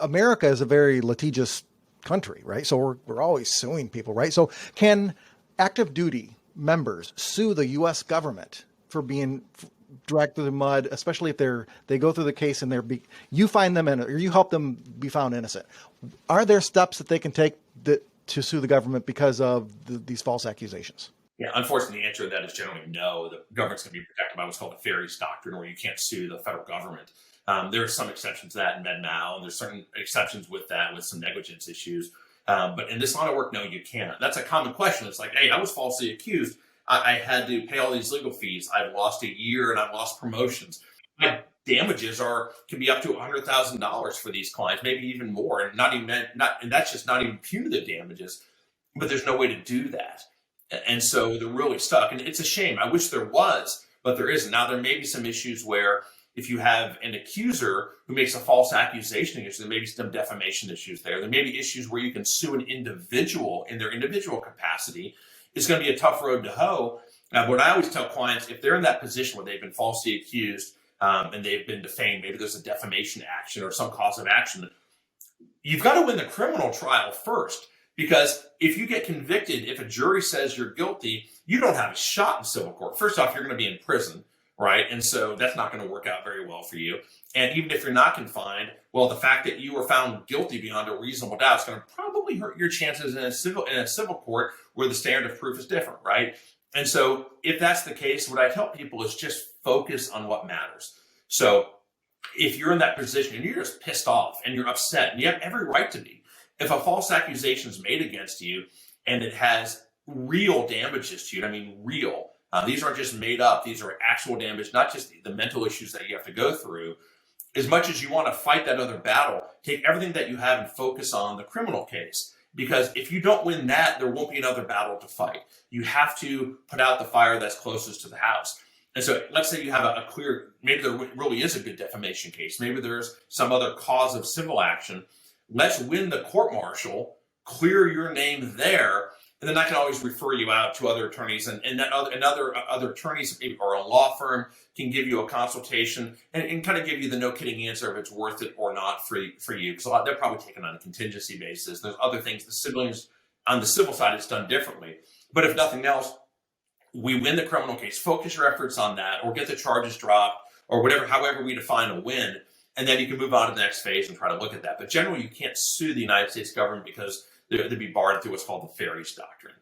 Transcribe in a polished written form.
America is a very litigious country, right? So we're always suing people, right? So can active duty members sue the U.S. government for being dragged through the mud, especially if they go through the case and you find them or you help them be found innocent? Are there steps that they can take to sue the government because of these false accusations? Yeah, unfortunately, the answer to that is generally no. The government's going to be protected by what's called the 𝗕𝗏𝗟 doctrine, where you can't sue the federal government. There are some exceptions to that in 𝗕𝗏, and there's certain exceptions with that, with some negligence issues. But in this line of work, no, you can't. That's a common question. It's like, hey, I was falsely accused. I had to pay all these legal fees. I've lost a year and I've lost promotions. My damages can be up to $100,000 for these clients, maybe even more, and and that's just not even punitive damages. But there's no way to do that, and so they're really stuck. And it's a shame. I wish there was, but there isn't. Now there may be some issues where if you have an accuser who makes a false accusation against you, there may be some defamation issues there. There may be issues where you can sue an individual in their individual capacity. It's going to be a tough road to hoe. But I always tell clients, if they're in that position where they've been falsely accused and they've been defamed, maybe there's a defamation action or some cause of action, you've got to win the criminal trial first. Because if you get convicted, if a jury says you're guilty, you don't have a shot in civil court. First off, you're going to be in prison, right? And so that's not going to work out very well for you. And even if you're not confined, well, the fact that you were found guilty beyond a reasonable doubt is going to probably hurt your chances in a civil court where the standard of proof is different, right? And so if that's the case, what I tell people is just focus on what matters. So if you're in that position and you're just pissed off and you're upset, and you have every right to be, if a false accusation is made against you and it has real damages to you, I mean real, these aren't just made up, these are actual damage, not just the mental issues that you have to go through. As much as you want to fight that other battle, take everything that you have and focus on the criminal case. Because if you don't win that, there won't be another battle to fight. You have to put out the fire that's closest to the house. And so let's say you have a clear, maybe there really is a good defamation case. Maybe there's some other cause of civil action. Let's win the court-martial, clear your name there, and then I can always refer you out to other attorneys, and other attorneys or a law firm can give you a consultation and kind of give you the no-kidding answer if it's worth it or not for you. Because they're probably taken on a contingency basis. There's other things. On the civil side, it's done differently. But if nothing else, we win the criminal case. Focus your efforts on that, or get the charges dropped, or whatever, however we define a win. And then you can move on to the next phase and try to look at that. But generally, you can't sue the United States government because they'd be barred through what's called the 𝗕𝗏𝗟𝗍 doctrine.